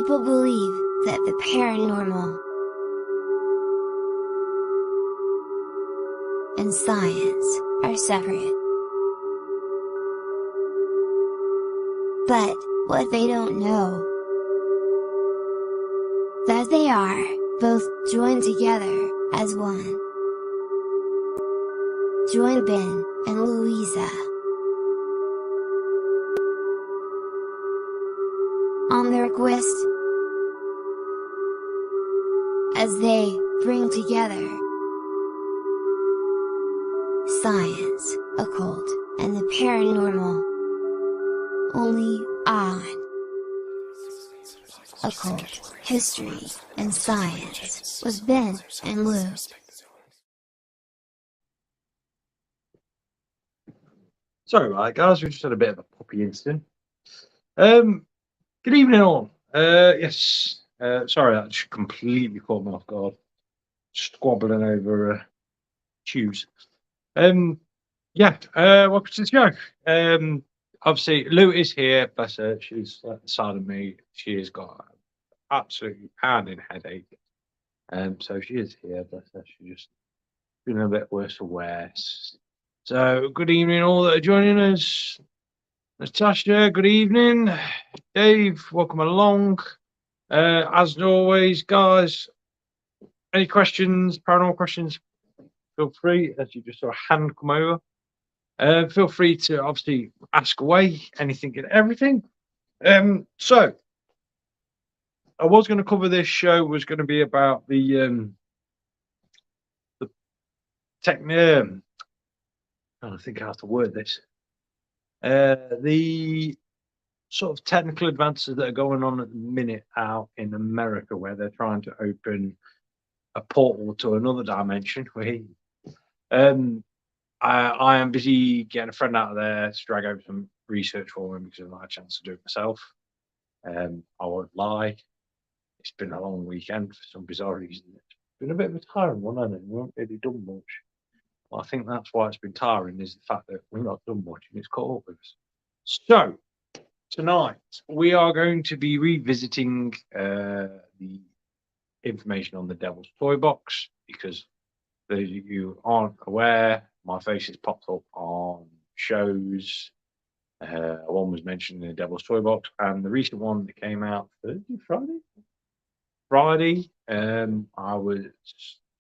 people believe that the paranormal and science are separate. But what they don't know, that they are both joined together as one. Join Ben and Louisa on their quest as they bring together science, occult, and the paranormal, only on Occult, History, and Science with Ben and Lou. Sorry about that, guys. We just had a bit of a puppy incident. Good evening, all. Yes. Sorry, that just completely caught me off guard. Squabbling over shoes. Welcome to the show. Obviously, Lou is here. Bless her. She's at the side of me. She has got an absolutely pounding headache. So she is here. Bless her. She's just feeling a bit worse for wear. So, good evening, all that are joining us. Natasha, good evening. Dave, welcome along. As always, guys, any questions, paranormal questions, feel free, as you just saw a hand come over. Feel free to obviously ask away anything and everything. So, I was going to cover this show, was going to be about the technique. I think how to word this. The sort of technical advances that are going on at the minute out in America, where they're trying to open a portal to another dimension. I am busy getting a friend out of there to drag over some research for him because I've not had a chance to do it myself. I won't lie, it's been a long weekend for some bizarre reason. It's been a bit of a tiring one, hasn't it? We haven't really done much. Well, I think that's why it's been tiring, is the fact that we've not done much and it's caught up with us. So, tonight we are going to be revisiting the information on the Devil's Toy Box, because those of you who aren't aware, my face has popped up on shows. One was mentioned in the Devil's Toy Box, and the recent one that came out Friday. I was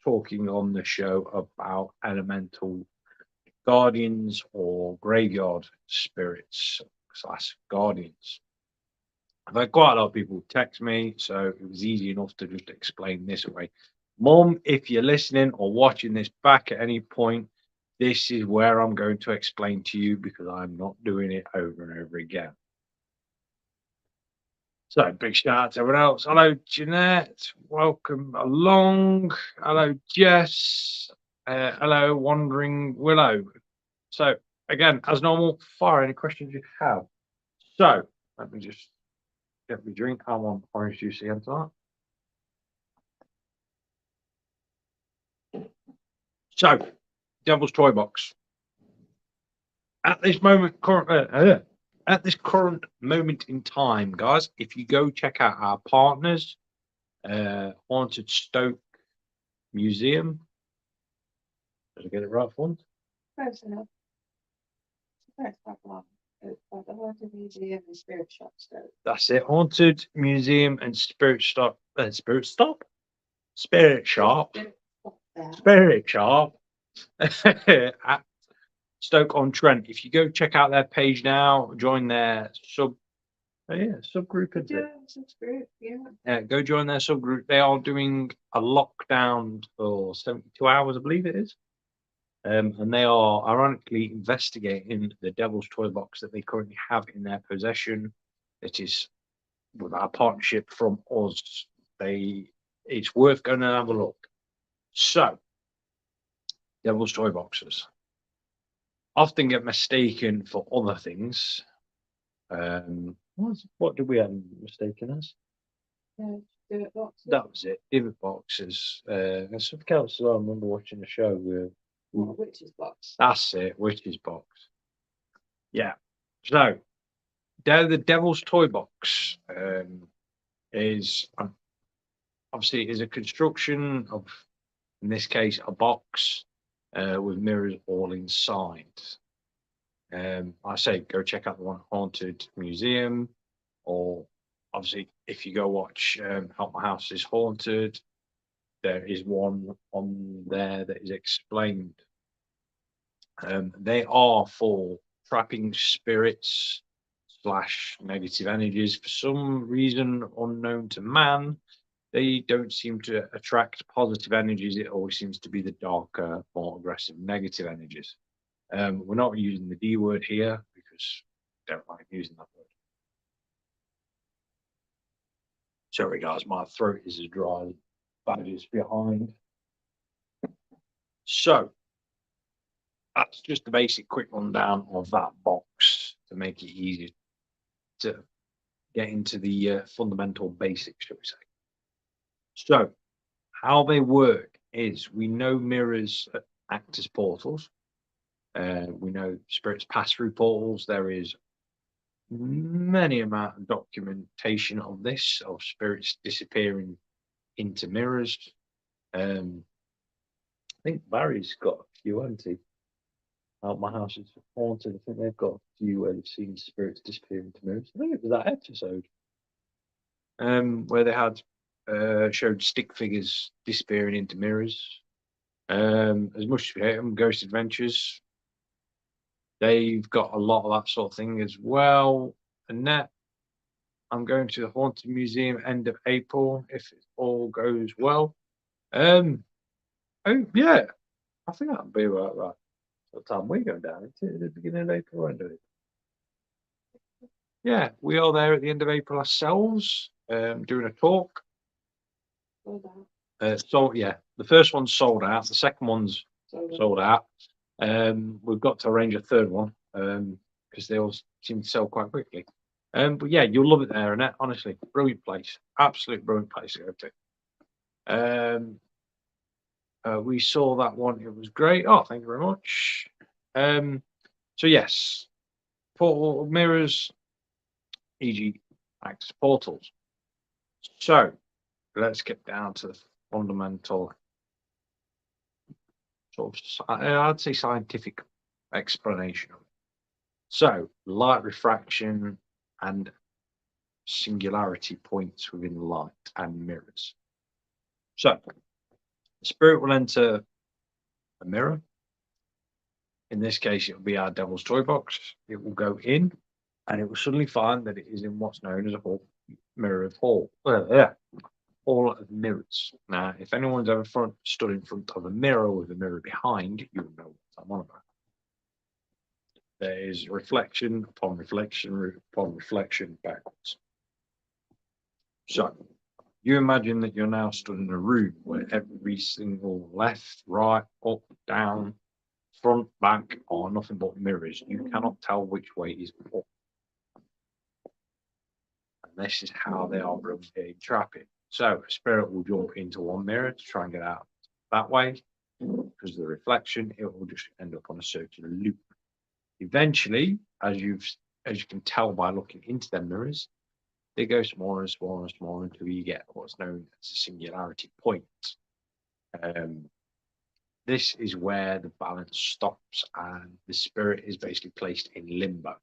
talking on the show about elemental guardians or graveyard spirits / guardians. I've had quite a lot of people text me, so it was easy enough to just explain this away. Mum, if you're listening or watching this back at any point, this is where I'm going to explain to you, because I'm not doing it over and over again. So, big shout out to everyone else. Hello, Jeanette. Welcome along. Hello, Jess. Hello, Wandering Willow. So, again, as normal, fire any questions you have. So, let me just get me drink. I'm on orange juice again tonight. So, Devil's Toy Box. At this current moment in time, guys, if you go check out our partners, Haunted Stoke Museum. Did I get it right for once? Close enough. That's quite long. It's like the Haunted Museum and Spirit Shop Stoke. That's it. Haunted Museum and Spirit Shop. Spirit Shop. At Stoke-on-Trent. If you go check out their page now, join their subgroup. Go join their subgroup. They are doing a lockdown for 72 hours, I believe it is. And they are ironically investigating the Devil's Toy Box that they currently have in their possession. It is with our partnership from us. It's worth going and have a look. So, Devil's Toy Boxes often get mistaken for other things. What did we have mistaken as? Divot boxes. That was it. Divot boxes. And something else as well. I remember watching a show with Witch's Box. That's it, Witch's Box. Yeah. So, they're the Devil's Toy Box. is obviously is a construction of, in this case, a box with mirrors all inside. I say go check out the one Haunted Museum, or obviously if you go watch Help My House is Haunted, there is one on there that is explained. They are for trapping spirits / negative energies. For some reason unknown to man, they don't seem to attract positive energies. It always seems to be the darker, more aggressive, negative energies. We're not using the D word here because I don't like using that word. Sorry, guys, my throat is as dry as badges behind. So that's just the basic quick rundown of that box to make it easier to get into the fundamental basics, shall we say. So how they work is we know mirrors act as portals. We know spirits pass through portals. There is many amount of documentation of this, of spirits disappearing into mirrors. I think Barry's got a few, hasn't he? Out My House is Haunted. I think they've got a few where they've seen spirits disappear into mirrors. I think it was that episode where they had showed stick figures disappearing into mirrors. As much as we hate them, Ghost Adventures, they've got a lot of that sort of thing as well. Annette, I'm going to the Haunted Museum end of April if it all goes well. Oh yeah, I think that'll be about right. What time we go down? It's at the beginning of April, end of April. Yeah, we are there at the end of April ourselves, doing a talk. So yeah, the first one's sold out. The second one's sold out. We've got to arrange a third one because they all seem to sell quite quickly. But yeah, you'll love it there, Annette. Honestly, brilliant place, absolute brilliant place to go to. We saw that one; it was great. Oh, thank you very much. So yes, portal mirrors, e.g., act as portals. So let's get down to the fundamental sort of, I'd say, scientific explanation of it. So light refraction and singularity points within light and mirrors. So the spirit will enter a mirror. In this case, it will be our devil's toy box. It will go in and it will suddenly find that it is in what's known as a mirror of hall. Hall of mirrors. Now, if anyone's ever stood in front of a mirror with a mirror behind, you'll know what I'm on about. There is reflection upon reflection upon reflection backwards. So you imagine that you're now stood in a room where every single left, right, up, down, front, back are nothing but mirrors. You cannot tell which way is up. And this is how they are rotating trapping. So a spirit will jump into one mirror to try and get out that way. Because of the reflection, it will just end up on a circular loop. Eventually, as you can tell by looking into them mirrors, they go smaller and smaller and smaller until you get what's known as a singularity point. This is where the balance stops and the spirit is basically placed in limbo,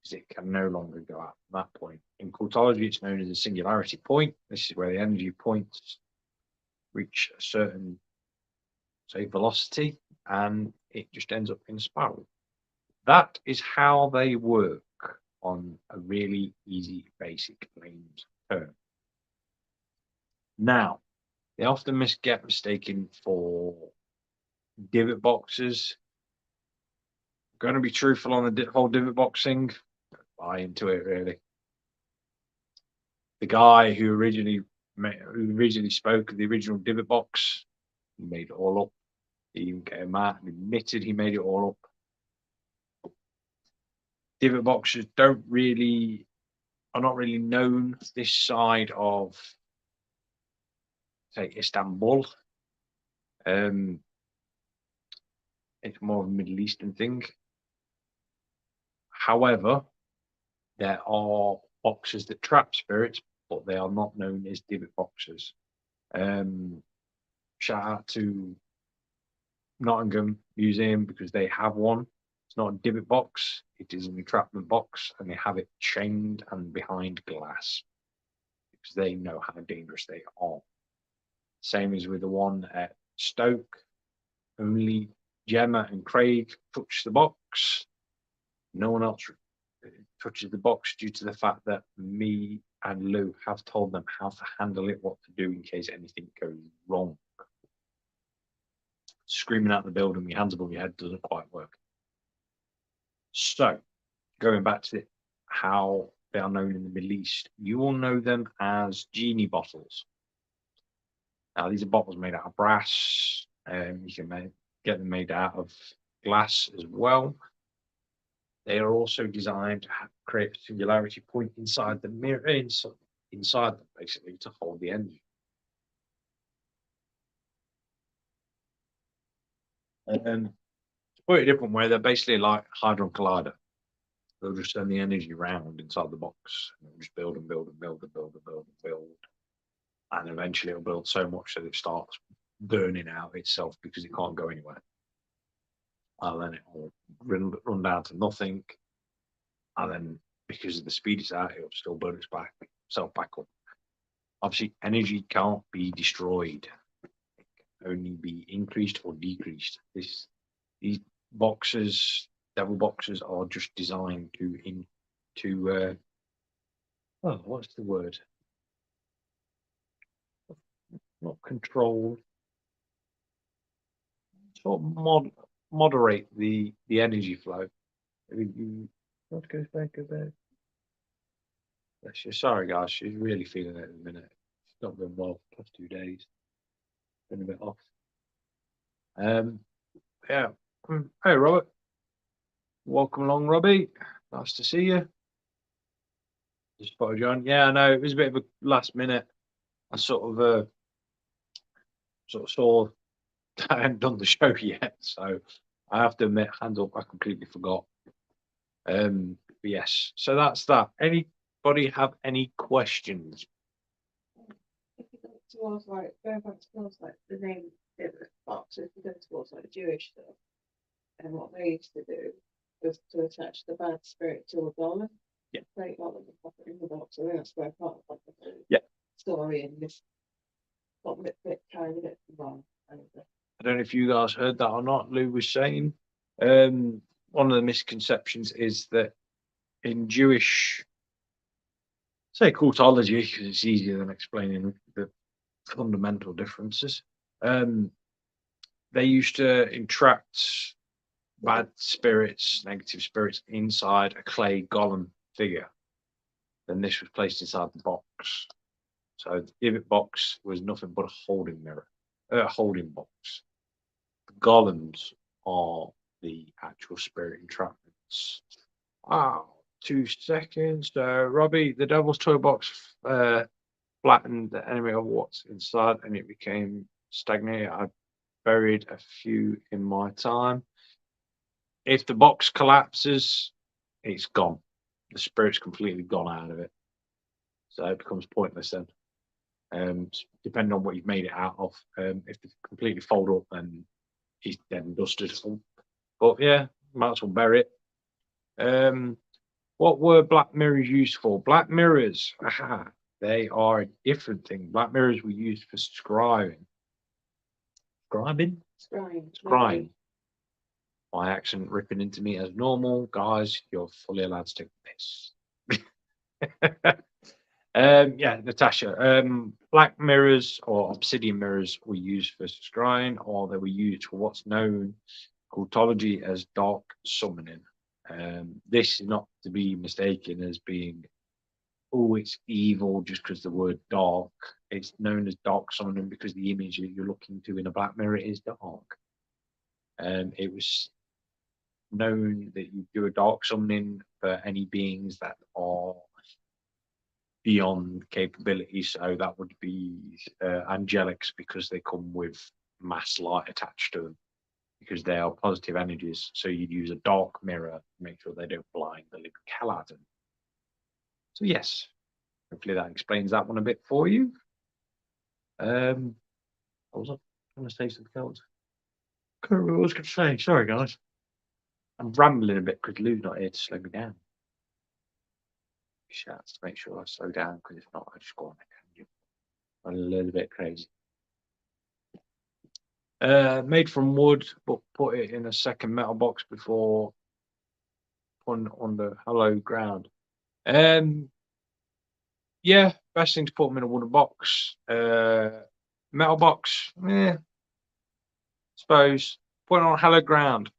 because it can no longer go out from that point. In occultology, it's known as a singularity point. This is where the energy points reach a certain, say, velocity, and it just ends up in a spiral. That is how they work on a really easy, basic layman's term. Now, they often get mistaken for divot boxes. I'm going to be truthful on the whole divot box thing. Buy into it, really. The guy who originally spoke of the original divot box, he made it all up. He even came out and admitted he made it all up. Divot boxes are not really known this side of, say, Istanbul. It's more of a Middle Eastern thing. However, there are boxes that trap spirits, but they are not known as divot boxes. Shout out to Nottingham Museum because they have one. It's not a divot box, it is an entrapment box, and they have it chained and behind glass because they know how dangerous they are. Same as with the one at Stoke. Only Gemma and Craig touch the box. No one else touches the box due to the fact that me and Lou have told them how to handle it, what to do in case anything goes wrong. Screaming out the building with your hands above your head doesn't quite work. So, going back to how they are known in the Middle East, you will know them as genie bottles. Now, these are bottles made out of brass. You can get them made out of glass as well. They are also designed to create a singularity point inside the mirror, inside them, basically, to hold the energy. To put it a different way, they're basically like Hadron Collider. They'll just send the energy around inside the box, and it'll just build and build and build and build and build and build. And eventually it'll build so much that it starts burning out itself because it can't go anywhere. And then it'll run down to nothing. And then because of the speed it's at, it'll still burn itself back up. Obviously, energy can't be destroyed. It can only be increased or decreased. These boxes, devil boxes, are just designed to what's the word? Not control, sort of moderate the energy flow. What goes back a bit? Sorry, guys, she's really feeling it at the minute. It's not been well for the past 2 days. Been a bit off. Yeah. Hey, Robert. Welcome along, Robbie. Nice to see you. Just spotted you on. Yeah, I know it was a bit of a last minute. I sort of saw I hadn't done the show yet, so I have to admit, hands up, I completely forgot. But yes, so that's that. Anybody have any questions? If you go towards like going back towards like the name divot box, if you go towards like Jewish stuff, and what they used to do was to attach the bad spirit to a dollar. Yeah. Great dollar and pop it in the box. I think that's where part of the story and this got a bit kind of wrong. I don't know if you guys heard that or not. Lou was saying one of the misconceptions is that in Jewish, say, cultology, because it's easier than explaining the fundamental differences. They used to entrap bad spirits, negative spirits inside a clay golem figure. Then this was placed inside the box. So the divot box was nothing but a holding mirror, holding box. The golems are the actual spirit entrapments. Wow, 2 seconds. Robbie, the devil's toy box flattened the enemy of what's inside and it became stagnated. I buried a few in my time. If the box collapses, it's gone. The spirit's completely gone out of it. So it becomes pointless then. Depending on what you've made it out of. If they completely fold up, then he's dead and dusted. But yeah, might as well bury it. What were black mirrors used for? Black mirrors, aha, they are a different thing. Black mirrors were used for scribing. Scrying. My accent ripping into me as normal. Guys, you're fully allowed to take the piss. Yeah, Natasha. Black mirrors or obsidian mirrors were used for scrying, or they were used for what's known occultology as dark summoning. This is not to be mistaken as being, oh, it's evil just because the word dark. It's known as dark summoning because the image that you're looking to in a black mirror is dark. It was known that you do a dark summoning for any beings that are beyond capability. So that would be angelics because they come with mass light attached to them because they are positive energies. So you'd use a dark mirror to make sure they don't blind the living hell out of them. So yes, hopefully that explains that one a bit for you. What was I trying to say something else? Can't remember what I was going to say. Sorry, guys. I'm rambling a bit because Lou's not here to slow me down. Shouts to make sure I slow down, because if not, I just go on a tangent. I'm a little bit crazy. Made from wood, but put it in a second metal box before putting it on the hollow ground. Yeah, best thing to put them in a wooden box. Metal box, suppose. Put it on hollow ground.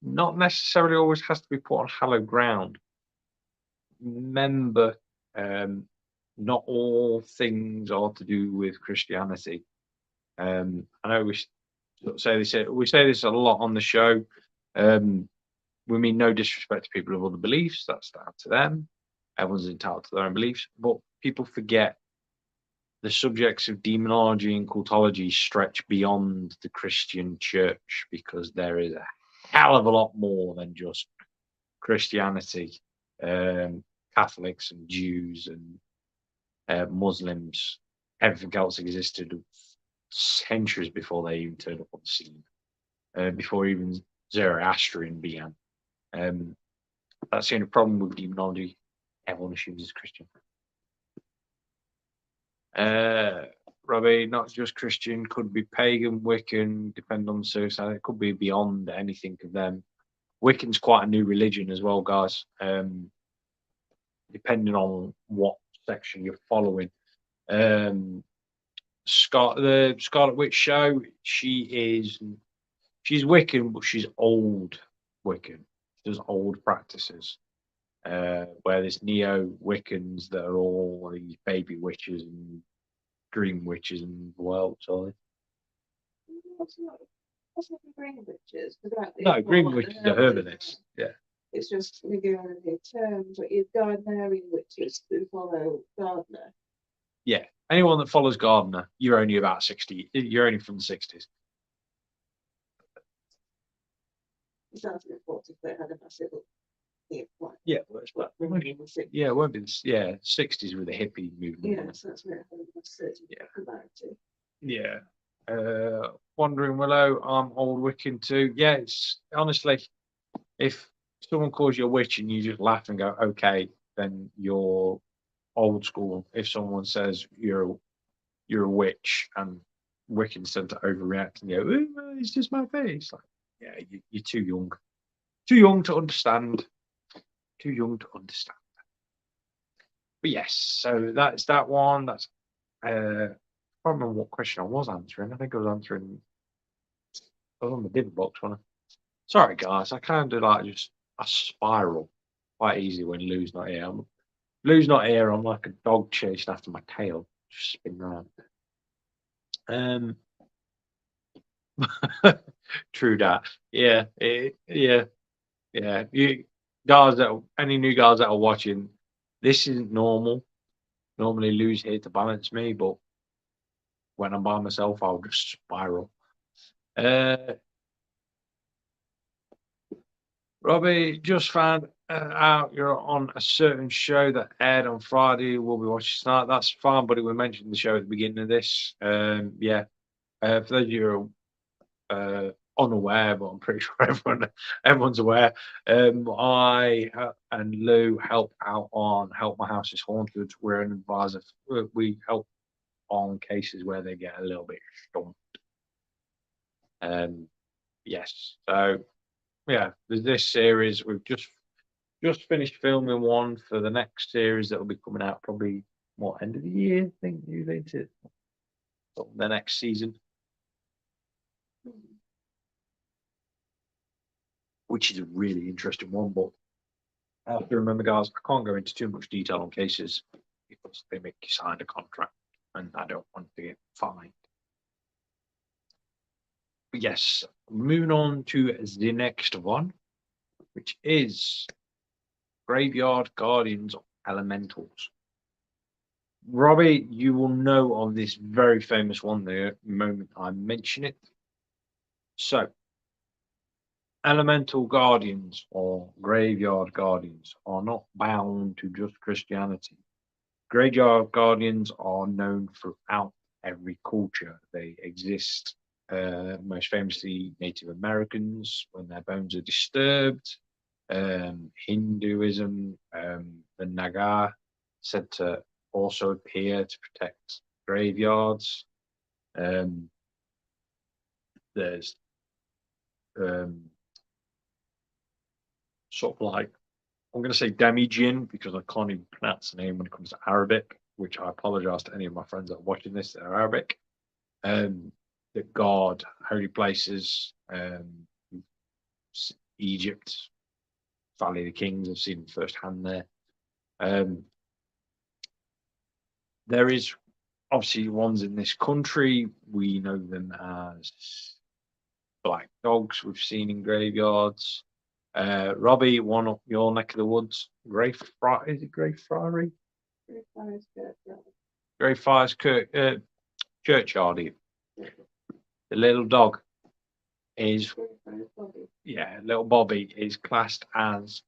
Not necessarily always has to be put on hollow ground. Remember, not all things are to do with Christianity. I know we say this a lot on the show. We mean no disrespect to people of other beliefs. That's down to them. Everyone's entitled to their own beliefs. But people forget the subjects of demonology and cultology stretch beyond the Christian church, because there is a hell of a lot more than just Christianity. Catholics and Jews and Muslims, everything else existed centuries before they even turned up on the scene, before even Zoroastrian began. That's the only problem with demonology. Everyone assumes it's Christian. Robbie, not just Christian, could be pagan, Wiccan, depend on the circumstance. It could be beyond anything of them. Wiccan's quite a new religion as well, guys. Depending on what section you're following. The Scarlet Witch show, she's Wiccan, but she's old Wiccan. She does old practices. Where there's neo Wiccans that are all these baby witches and green witches and well, sorry. That's not the green witches. No, green witches are herbalists. Yeah. It's just we go on the term, but you've Gardnerian witches who follow Gardner. Yeah. Anyone that follows Gardner, you're only about 60. You're only from the 60s. It sounds important. They had a massive. Yeah, it won't be. Yeah, 60s with the hippie movement. Yes, that's where I had Yeah. Wandering Willow, I'm old Wiccan too. Yeah, it's honestly, if someone calls you a witch and you just laugh and go, okay, then you're old school. If someone says you're a witch and Wiccans tend to overreact and go, oh, it's just my face. Like, yeah, you're too young. Too young to understand. Too young to understand. But yes, so that's that one. That's I can't remember what question I was answering. I think I was answering. I was on the div box, wasn't I? Sorry, guys. I kind of like just a spiral quite easy when Lou's not here. Lou's not here. I'm like a dog chasing after my tail, just spin around. True that. Yeah. You guys any new guys that are watching, this isn't normal. Normally Lou's here to balance me, but when I'm by myself, I'll just spiral. Robbie, just found out you're on a certain show that aired on Friday. We'll be watching tonight. That's fine, buddy. We mentioned the show at the beginning of this. For those of you who are unaware, but I'm pretty sure everyone's aware. I and Lou help out on Help My House is Haunted. We're an advisor. We help on cases where they get a little bit stumped. Yes. So yeah, there's this series. We've just finished filming one for the next series that will be coming out probably end of the year. I think you into the next season, which is a really interesting one. But I have to remember, guys, I can't go into too much detail on cases because they make you sign a contract, and I don't want to get fined. But yes, moving on to the next one, which is Graveyard Guardians of Elementals. Robbie, you will know of this very famous one the moment I mention it. So, Elemental Guardians or Graveyard Guardians are not bound to just Christianity. Graveyard guardians are known throughout every culture. They exist, most famously Native Americans, when their bones are disturbed. Hinduism, the Naga, said to also appear to protect graveyards. There's sort of like, I'm going to say demi-jinn because I can't even pronounce the name when it comes to Arabic, which I apologize to any of my friends that are watching this that are Arabic. That guard holy places, Egypt, Valley of the Kings. I've seen them firsthand there. There is obviously ones in this country. We know them as black dogs we've seen in graveyards. Robbie, one up your neck of the woods, is it Greyfriary? Greyfriars Churchyard. The little dog is, yeah, little Bobby is classed as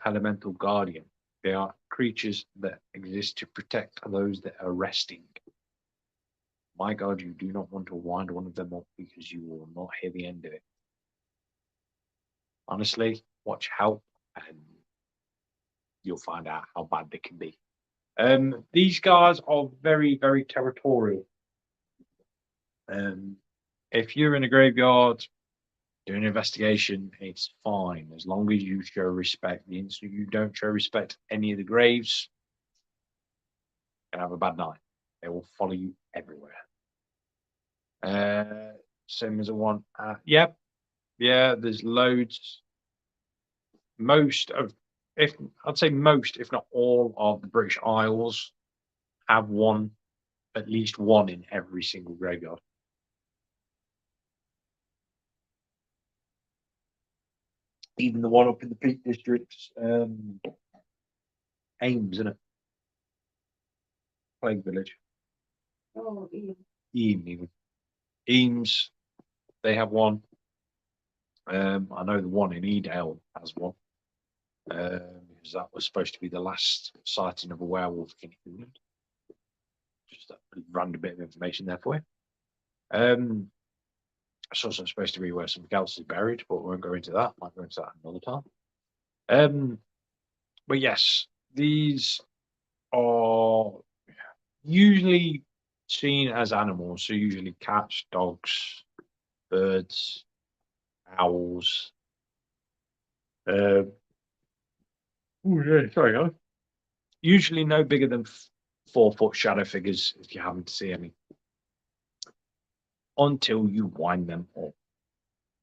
elemental guardian. They are creatures that exist to protect those that are resting. My God, you do not want to wind one of them up because you will not hear the end of it. Honestly, watch Help and you'll find out how bad they can be. These guys are very, very territorial. If you're in a graveyard doing an investigation, it's fine as long as you show respect. The instant you don't show respect to any of the graves, you're gonna have a bad night. They will follow you everywhere. Same as a one. Yep. Yeah, there's loads. Most of, if I'd say most, if not all, of the British Isles have one, at least one in every single graveyard. Even the one up in the Peak Districts, Ames, isn't it? Plague Village. Oh, Even. Eames, they have one. I know the one in Edale has one. Because that was supposed to be the last sighting of a werewolf in England. Just a random bit of information there for you. It's also supposed to be where something else is buried, but we won't go into that. Might go into that another time. But yes, these are usually seen as animals, so usually cats, dogs, birds, owls. Sorry, guys. Usually no bigger than 4-foot shadow figures if you happen to see any. Until you wind them up.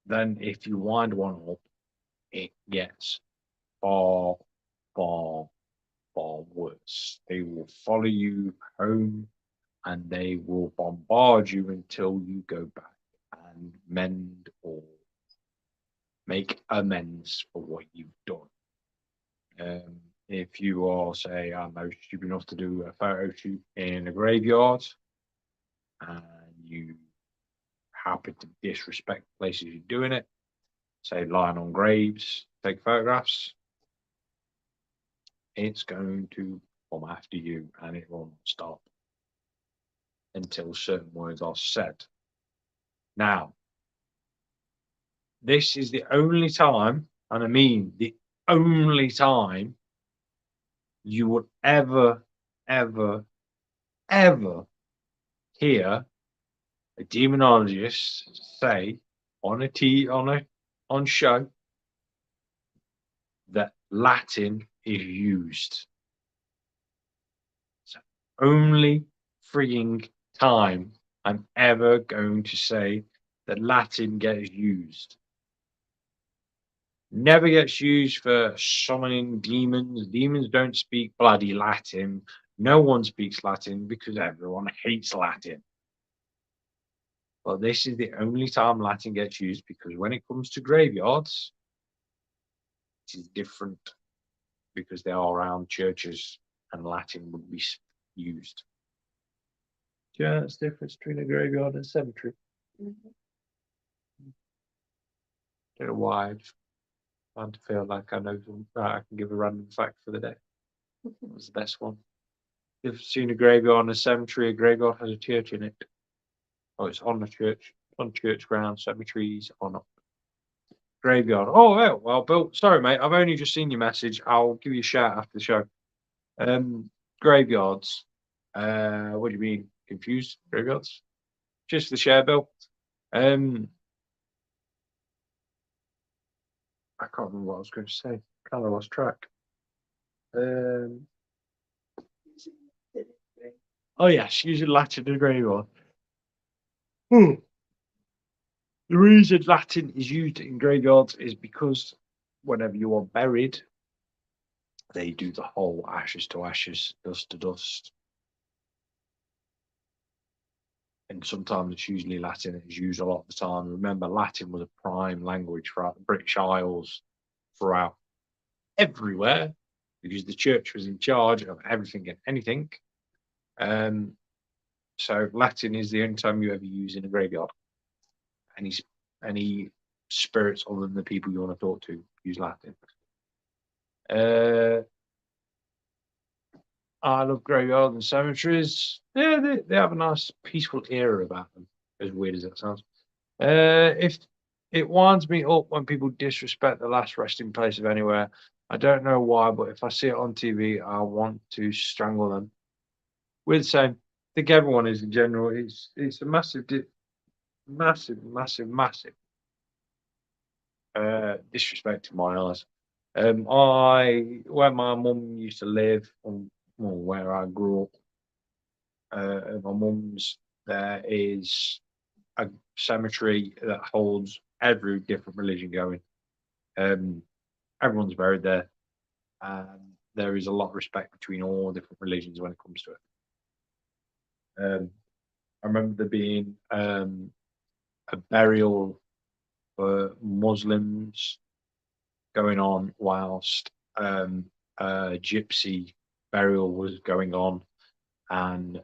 Then if you wind one up, it gets far, far, far worse. They will follow you home and they will bombard you until you go back and mend or make amends for what you've done. If you are, say, I don't know, stupid enough to do a photo shoot in a graveyard and you happen to disrespect places you're doing it, say lying on graves, take photographs, it's going to come after you and it won't stop until certain words are said. Now, this is the only time, and I mean the only time, you would ever, ever, ever hear a demonologist say on show that Latin is used. It's the only freaking time I'm ever going to say that Latin gets used. Never gets used for summoning demons. Demons don't speak bloody Latin. No one speaks Latin because everyone hates Latin. But this is the only time Latin gets used because when it comes to graveyards, it is different because they are around churches and Latin would be used. Yeah, that's the difference between a graveyard and a cemetery. Don't know why. I just want to feel like I know I can give a random fact for the day. That was the best one. You've seen a graveyard and a cemetery. A graveyard has a church in it. Oh, it's on the church, on church ground. Cemeteries on a graveyard. Oh, well, Bill. Sorry, mate. I've only just seen your message. I'll give you a shout after the show. Graveyards. What do you mean? Confused? Graveyards? Just the share, Bill. I can't remember what I was going to say. Kind of lost track. Oh yes, using Latin in a graveyard. The reason Latin is used in graveyards is because whenever you are buried, they do the whole ashes to ashes, dust to dust. And sometimes it's usually Latin. It's used a lot of the time. Remember, Latin was a prime language throughout the British Isles, throughout everywhere, because the church was in charge of everything and anything. So Latin is the only time you ever use in a graveyard. Any spirits other than the people you want to talk to use Latin. I love graveyards and cemeteries. Yeah, they have a nice peaceful era about them, as weird as that sounds. If it winds me up when people disrespect the last resting place of anywhere. I don't know why, but if I see it on TV, I want to strangle them. We're the same. I think everyone is in general. It's a massive disrespect in my eyes. Where my mum used to live, where I grew up, at my mum's, there is a cemetery that holds every different religion going. Everyone's buried there, and there is a lot of respect between all different religions when it comes to it. I remember there being a burial for Muslims going on whilst a gypsy burial was going on, and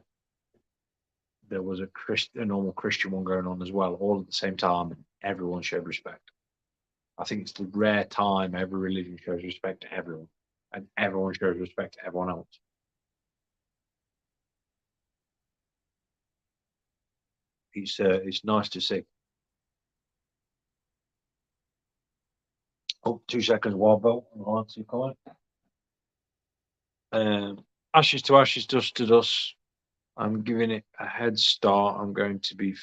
there was a normal Christian one going on as well, all at the same time, and everyone showed respect. I think it's the rare time every religion shows respect to everyone, and everyone shows respect to everyone else. It's nice to see. Oh, 2 seconds, Wildbelt. I'll answer your comment. Ashes to ashes, dust to dust. I'm giving it a head start. I'm going to be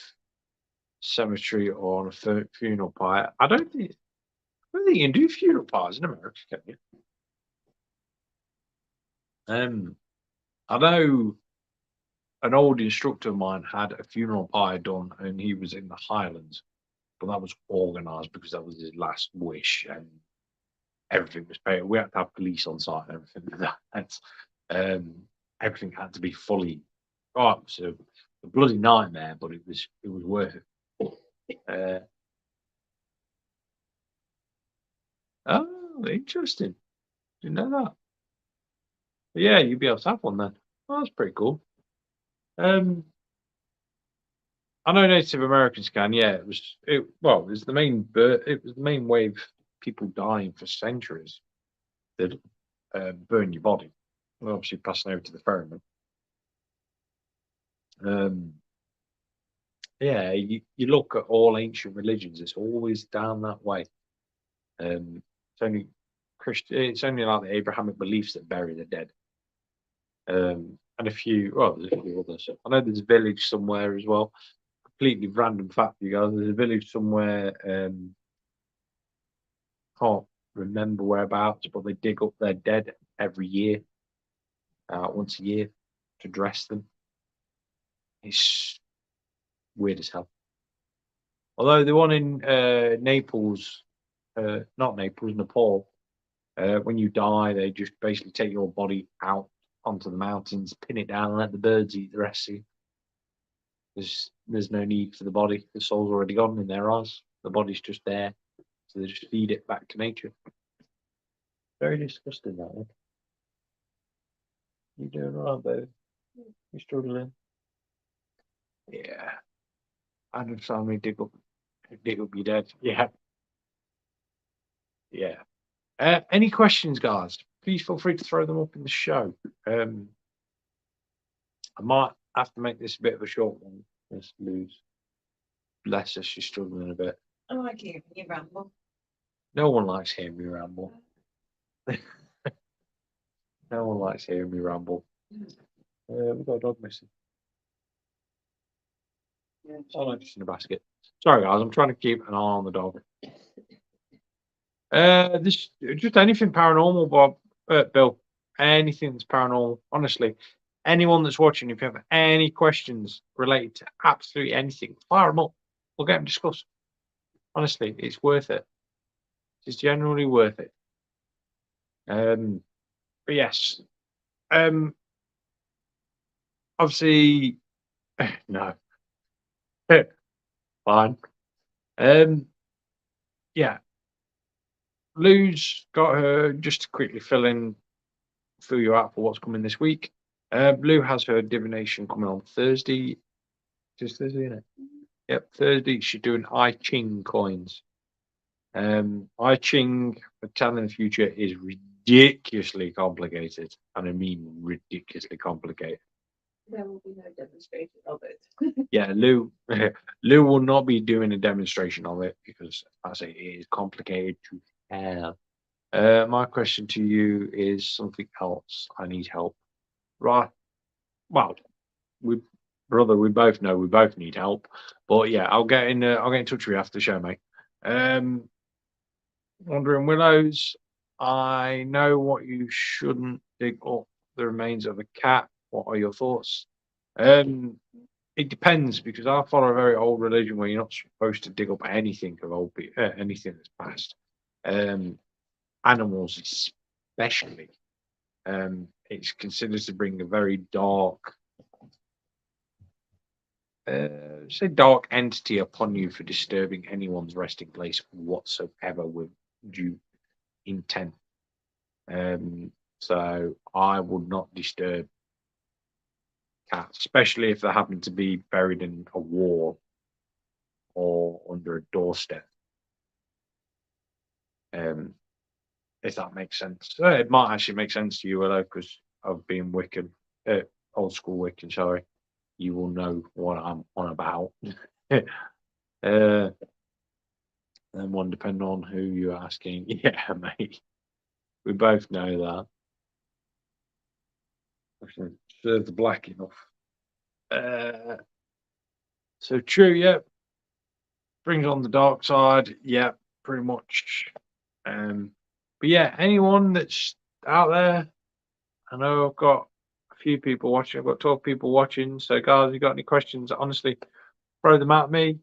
cemetery or on a funeral pyre. I don't think you can do funeral pyres in America, can you? I know an old instructor of mine had a funeral pyre done, and he was in the Highlands, but that was organised because that was his last wish, and everything was paid. We had to have police on site and everything like that. Everything had to be fully. Oh, it was a bloody nightmare, but it was worth it. Oh, interesting. Didn't know that. But yeah, you'd be able to have one then. Oh, that's pretty cool. I know Native Americans can. Yeah, it was the main it was the main way of people dying for centuries. That burn your body. Well, obviously passing over to the ferryman. Yeah, you look at all ancient religions; it's always down that way. It's only It's only like the Abrahamic beliefs that bury the dead. And there's a few others. I know there's a village somewhere as well. Completely random fact for you guys. There's a village somewhere. Can't remember whereabouts, but they dig up their dead every year, once a year, to dress them. It's weird as hell. Although the one in Naples, not Naples, Nepal, when you die, they just basically take your body out onto the mountains, pin it down, and let the birds eat the rest of you. There's no need for the body. The soul's already gone in their eyes. The body's just there, so they just feed it back to nature. Very disgusting, that one. You doing all right, baby? You struggling? Yeah. Adam's family dig up your dead. Yeah. Yeah. Any questions, guys? Please feel free to throw them up in the show. I might have to make this a bit of a short one. Let's lose. Bless her, she's struggling a bit. I like you. You ramble. No one likes hearing me ramble. No one likes hearing me ramble. We've got a dog missing. Yeah. Oh, no, just in a basket. Sorry, guys, I'm trying to keep an eye on the dog. This just anything paranormal, Bob, Bill. Anything that's paranormal. Honestly, anyone that's watching, if you have any questions related to absolutely anything, fire them up. We'll get them discussed. Honestly, it's worth it. It's generally worth it. But yes, obviously, no, fine. Yeah, Lou's got her just to quickly fill you out for what's coming this week. Lou has her divination coming on Thursday. Just Thursday, isn't it? Yep, Thursday. She's doing I Ching coins. I Ching for telling the future is ridiculously complicated, and I mean ridiculously complicated. There will be no demonstration of it. Yeah, Lou Lou will not be doing a demonstration of it because, as I say, it is complicated to hell. My question to you is something else. I need help. Right. Well, we both know we both need help. But yeah, I'll get in touch with you after the show, mate. Wandering Willows. I know what you shouldn't dig up the remains of a cat. What are your thoughts? It depends because I follow a very old religion where you're not supposed to dig up anything of old people, anything that's past. Animals, especially. It's considered to bring a very dark, say, dark entity upon you for disturbing anyone's resting place whatsoever with due intent. So I would not disturb cats, especially if they happen to be buried in a wall or under a doorstep. If that makes sense. It might actually make sense to you, though, because of being Wiccan, old school Wiccan, sorry. You will know what I'm on about. And one depending on who you're asking. Yeah, mate. We both know that. Actually, serve the black enough. So true, yeah. Brings on the dark side, yeah, pretty much. But yeah, anyone that's out there, I know I've got a few people watching. I've got 12 people watching. So, guys, if you got any questions, honestly, throw them at me.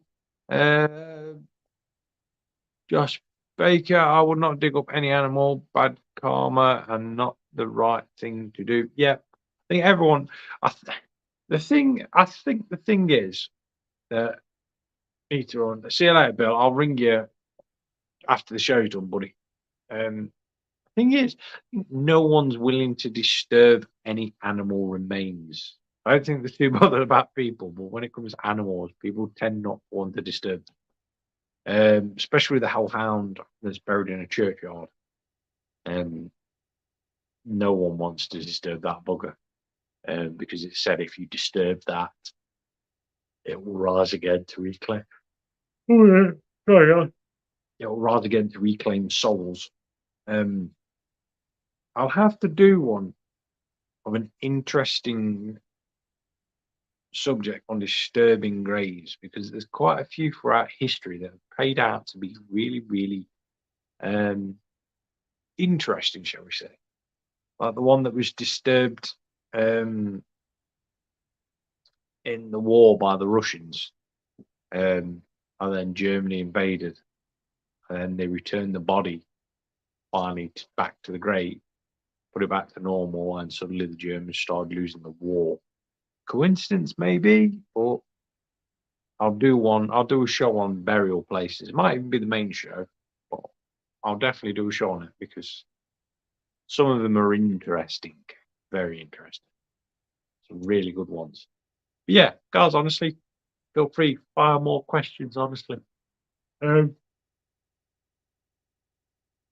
Josh Baker, I would not dig up any animal. Bad karma and not the right thing to do. Yeah, I think everyone. I think the thing is that Peter on. See you later, Bill. I'll ring you after the show's done, buddy. Thing is, no one's willing to disturb any animal remains. I don't think they're too bothered about people, but when it comes to animals, people tend not to want to disturb them. Especially the hellhound that's buried in a churchyard. No one wants to disturb that bugger. Because it's said if you disturb that, it will rise again to reclaim. Oh, yeah. Sorry, yeah. It will rise again to reclaim souls. I'll have to do one of an interesting subject on disturbing graves because there's quite a few throughout history that have played out to be really, really interesting, shall we say. Like the one that was disturbed in the war by the Russians, and then Germany invaded, and then they returned the body finally back to the grave, put it back to normal, and suddenly the Germans started losing the war. Coincidence, maybe, but I'll do a show on burial places. It might even be the main show, but I'll definitely do a show on it because some of them are interesting, very interesting. Some really good ones. But yeah, guys, honestly, feel free, fire more questions, honestly.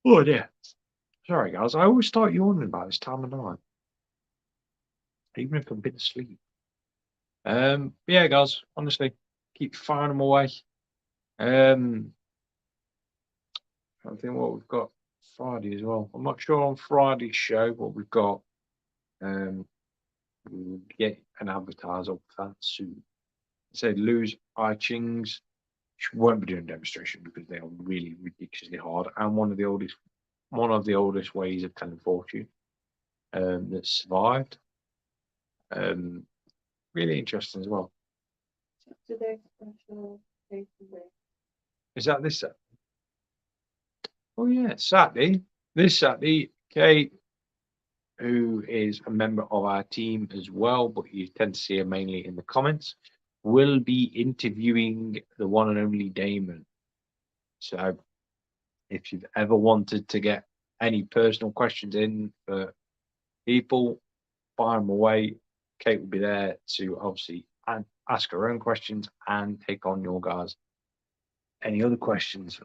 Oh dear. Sorry, guys. I always start yawning about this time of night, even if I've been asleep. Yeah, guys, honestly, keep firing them away. I think what we've got Friday as well. I'm not sure on Friday's show what we've got. We'll get an advertiser up for that soon. Say lose Chings. She won't be doing a demonstration because they are really ridiculously hard and one of the oldest ways of telling fortune that survived. Really interesting as well. Today's special day today. Is that this Saturday? Oh yeah, Saturday. This Saturday, Kate, who is a member of our team as well, but you tend to see her mainly in the comments, will be interviewing the one and only Damon. So if you've ever wanted to get any personal questions in for people, fire them away. Kate will be there to obviously ask her own questions and take on your guys. Any other questions?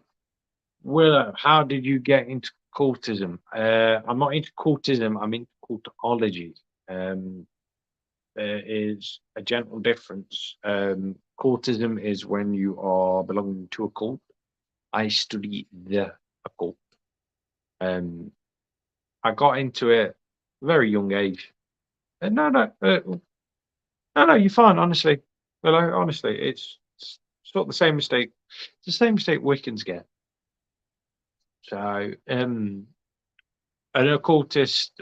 Willow, how did you get into cultism? I'm not into cultism, I'm into cultology. There is a gentle difference. Cultism is when you are belonging to a cult. I study the occult. I got into it at a very young age. No, you're fine, honestly. Well, honestly, it's sort of the same mistake. It's the same mistake Wiccans get. So, an occultist,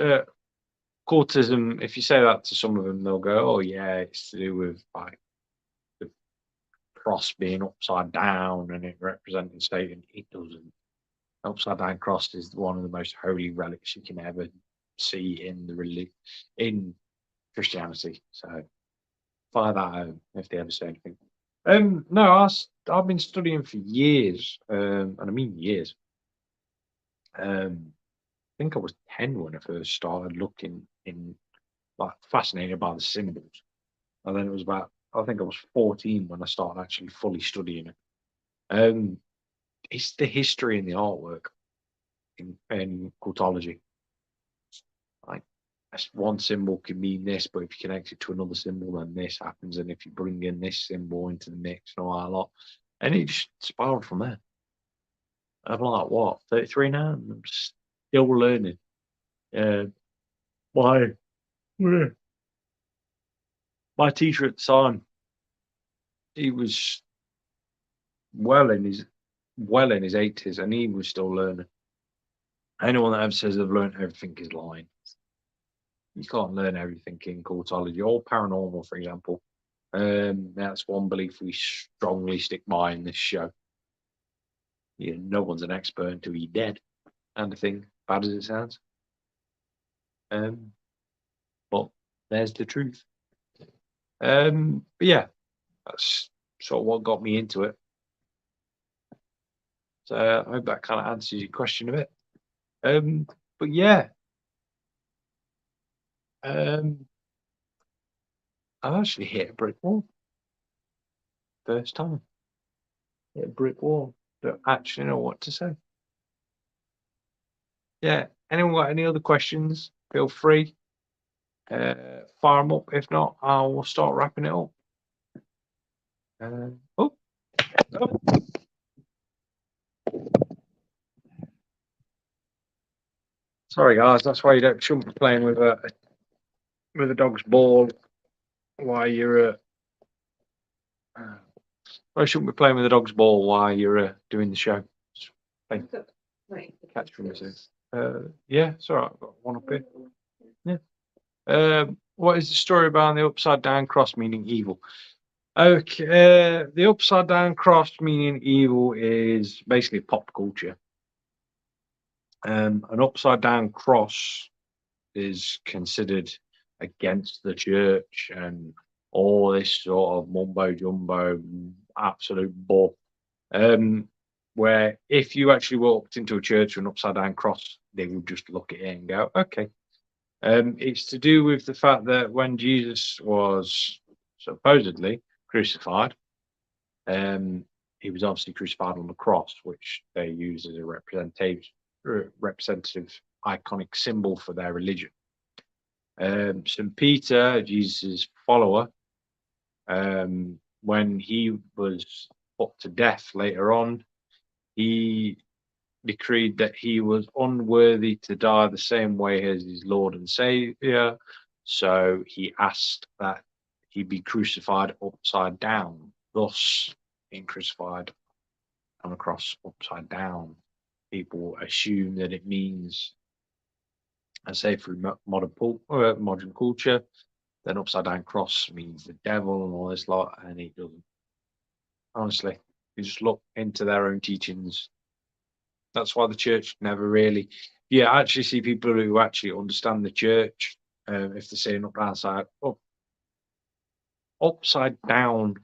cultism, if you say that to some of them, they'll go, oh, yeah, it's to do with like the cross being upside down and it representing Satan. It doesn't. Upside down cross is one of the most holy relics you can ever see in Christianity. So, fire that home if they ever say anything. No, I've been studying for years, and I mean years. I think I was 10 when I first started looking like fascinated by the symbols, and then it was I think I was 14 when I started actually fully studying it. It's the history and the artwork in cultology. Like one symbol can mean this, but if you connect it to another symbol, then this happens. And if you bring in this symbol into the mix and all that lot, and it just spiraled from there. I'm like, what, 33 now? And I'm still learning. My my teacher at the time, he was well in his 80s, and he was still learning. Anyone that ever says they've learned everything is lying. You can't learn everything in cultology or paranormal, for example. That's one belief we strongly stick by in this show. No one's an expert until you're dead, kind of thing, bad as it sounds. But there's the truth. But yeah, that's sort of what got me into it. So I hope that kind of answers your question a bit. But yeah, I've actually hit a brick wall. First time. Hit a brick wall. Don't actually know what to say. Yeah, anyone got any other questions? Feel free. Fire them up. If not, I will start wrapping it up. Oh. Sorry, guys. That's why you shouldn't be playing with a dog's ball while you're. I shouldn't be playing with a dog's ball while you're doing the show. Catch from this. Yeah, it's all right. I've got one up here. Yeah. What is the story behind the upside down cross meaning evil? Okay, the upside down cross meaning evil is basically pop culture. An upside down cross is considered against the church and all this sort of mumbo jumbo, absolute bull. Where if you actually walked into a church with an upside down cross, they would just look at it and go, okay. It's to do with the fact that when Jesus was supposedly crucified, he was obviously crucified on the cross, which they use as a representative iconic symbol for their religion. St. Peter, Jesus' follower, When he was put to death later on, he decreed that he was unworthy to die the same way as his Lord and Savior. So he asked that he be crucified upside down, thus being crucified on a cross upside down. People assume that it means, I say through modern culture, then upside down cross means the devil and all this lot, and it doesn't. Honestly, you just look into their own teachings. That's why the church never really. Yeah, I actually see people who actually understand the church. If they're saying upside down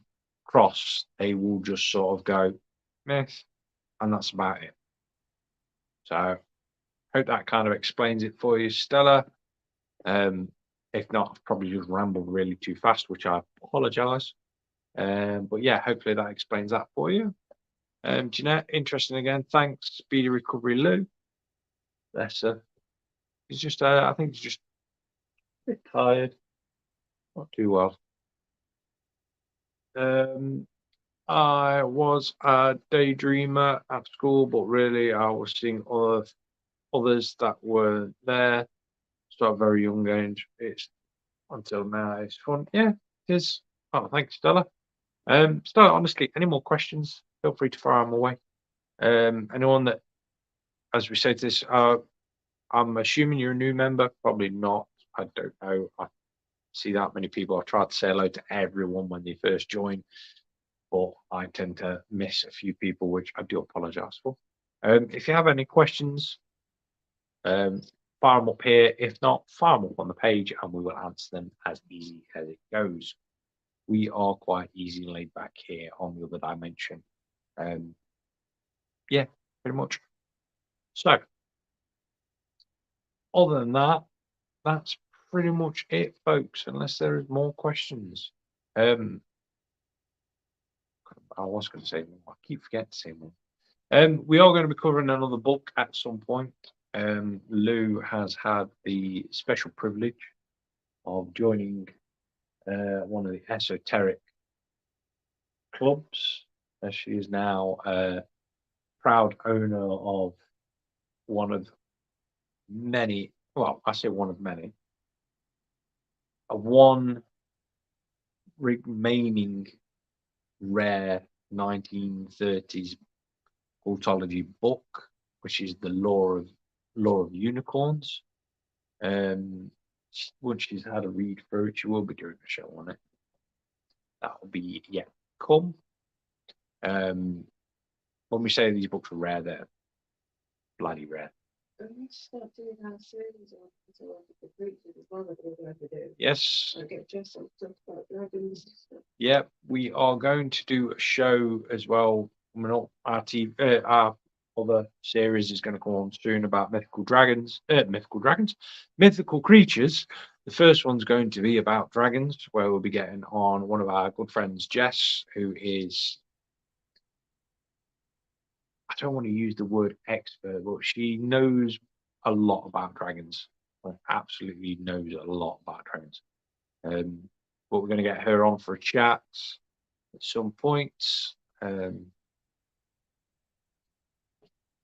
cross, they will just sort of go, meh, and that's about it. So, hope that kind of explains it for you, Stella. If not, I've probably just rambled really too fast, which I apologise. But yeah, hopefully that explains that for you. Jeanette, interesting again. Thanks. Speedy recovery, Lou. Bless her. He's just, I think he's just a bit tired. Not too well. I was a daydreamer at school, but really I was seeing others that were there. So at a very young age. It's until now. It's fun. Yeah, it is. Oh, thanks, Stella. Stella, honestly, any more questions? Feel free to fire them away. Anyone that, as we say to this, I'm assuming you're a new member. Probably not. I don't know. I see that many people. I tried to say hello to everyone when they first join, but I tend to miss a few people, which I do apologise for. If you have any questions, fire them up here. If not, fire them up on the page and we will answer them as easy as it goes. We are quite easy and laid back here on the other dimension. Yeah, pretty much. So, other than that, that's pretty much it, folks, unless there is more questions. I was going to say more. I keep forgetting to say more. We are going to be covering another book at some point. Lou has had the special privilege of joining one of the esoteric clubs. She is now a proud owner of one of many, well, I say one of many, one remaining rare 1930s Occultology book, which is the Law of Unicorns. Once she's had a read through it, she will be doing a show on it. That will be yet come. When we say these books are rare, they're bloody rare. We start doing our series on the creatures as well that we're going to do. Yes. I get just talk about dragons and stuff. Yeah, we are going to do a show as well. Our other series is going to come on soon about mythical creatures. The first one's going to be about dragons, where we'll be getting on one of our good friends, Jess, who is, I don't want to use the word expert, but she knows a lot about dragons. Like, absolutely knows a lot about dragons. But we're going to get her on for a chat at some point.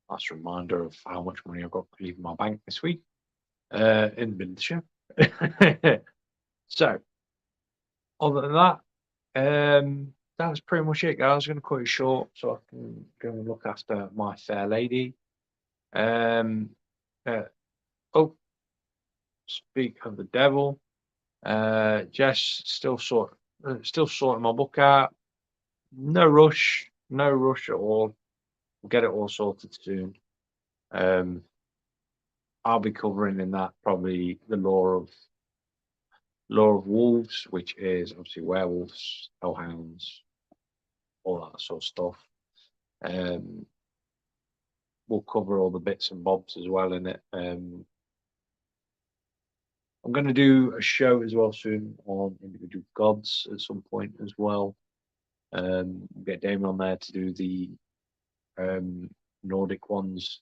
Last reminder of how much money I've got leaving my bank this week in the middle of the show. So, other than that, that was pretty much it, guys. I was going to cut it short so I can go and look after my fair lady. Speak of the devil. Jess still sorting my book out. No rush at all. We'll get it all sorted soon. I'll be covering in that probably the law of wolves, which is obviously werewolves, hellhounds, all that sort of stuff. We'll cover all the bits and bobs as well in it. I'm going to do a show as well soon on individual gods at some point as well. Get Damon on there to do the Nordic ones.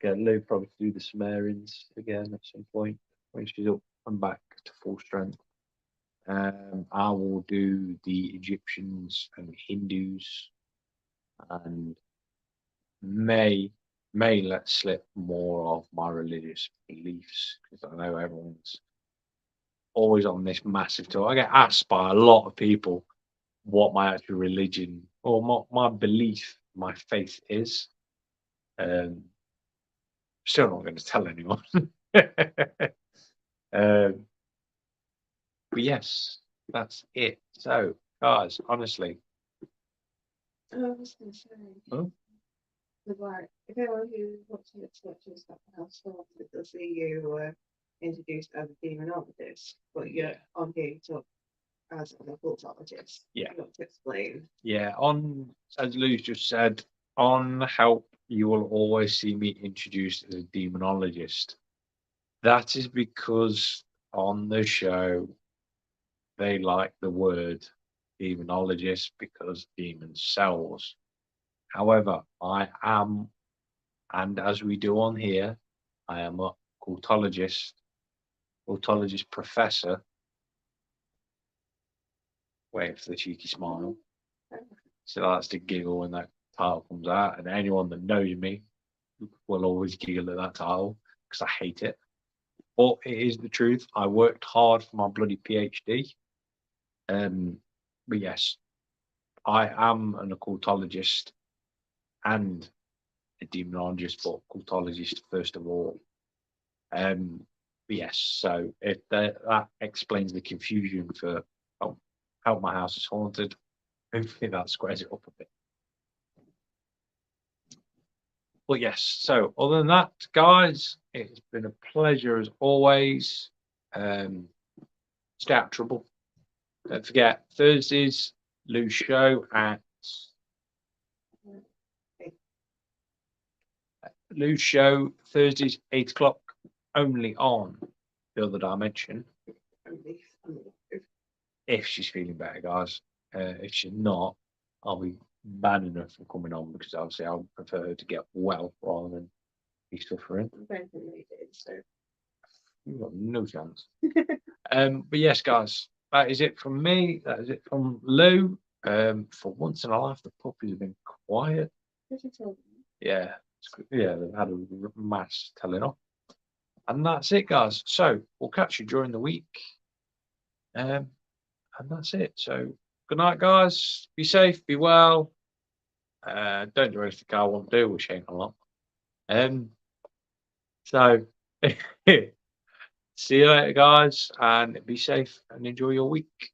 Get Lou probably to do the Sumerians again at some point when she's up and back to full strength. I will do the Egyptians and Hindus, and may let slip more of my religious beliefs, because I know everyone's always on this massive tour. I get asked by a lot of people what my actual religion or my belief, my faith is. Still not going to tell anyone. But yes, that's it. So, guys, honestly, I was going to say, oh, like, if anyone who watching it watches that house started, they'll see you introduced as a demonologist, but you're on here to talk as an occultologist. Yeah. Not to explain. yeah, on, as Lou's just said, on Help, you will always see me introduced as a demonologist. That is because on the show, they like the word demonologist because demon sells. However, I am, and as we do on here, I am a occultologist professor. Wait for the cheeky smile. So that's to giggle when that title comes out, and anyone that knows me will always giggle at that title because I hate it. But it is the truth. I worked hard for my bloody PhD. But yes, I am an occultologist and a demonologist, but occultologist first of all. But yes, so if that explains the confusion for how my house is haunted, hopefully that squares it up a bit. But yes, so other than that, guys, it's been a pleasure as always. Stay out of trouble. Don't forget, Thursdays, Lou's show at Lou's show, Thursdays, 8 o'clock, only on The Other Dimension. If she's feeling better, guys. If she's not, I'll be banning her from coming on because obviously I would prefer her to get well rather than be suffering. You've got no chance. But yes, guys, that is it from me. That is it from Lou. For once in a life, the puppies have been quiet. Yeah, yeah, they've had a mass telling off. And that's it, guys. So we'll catch you during the week. And that's it. So good night, guys. Be safe, be well. Don't do anything I won't do, which ain't a lot. So see you later, guys, and be safe and enjoy your week.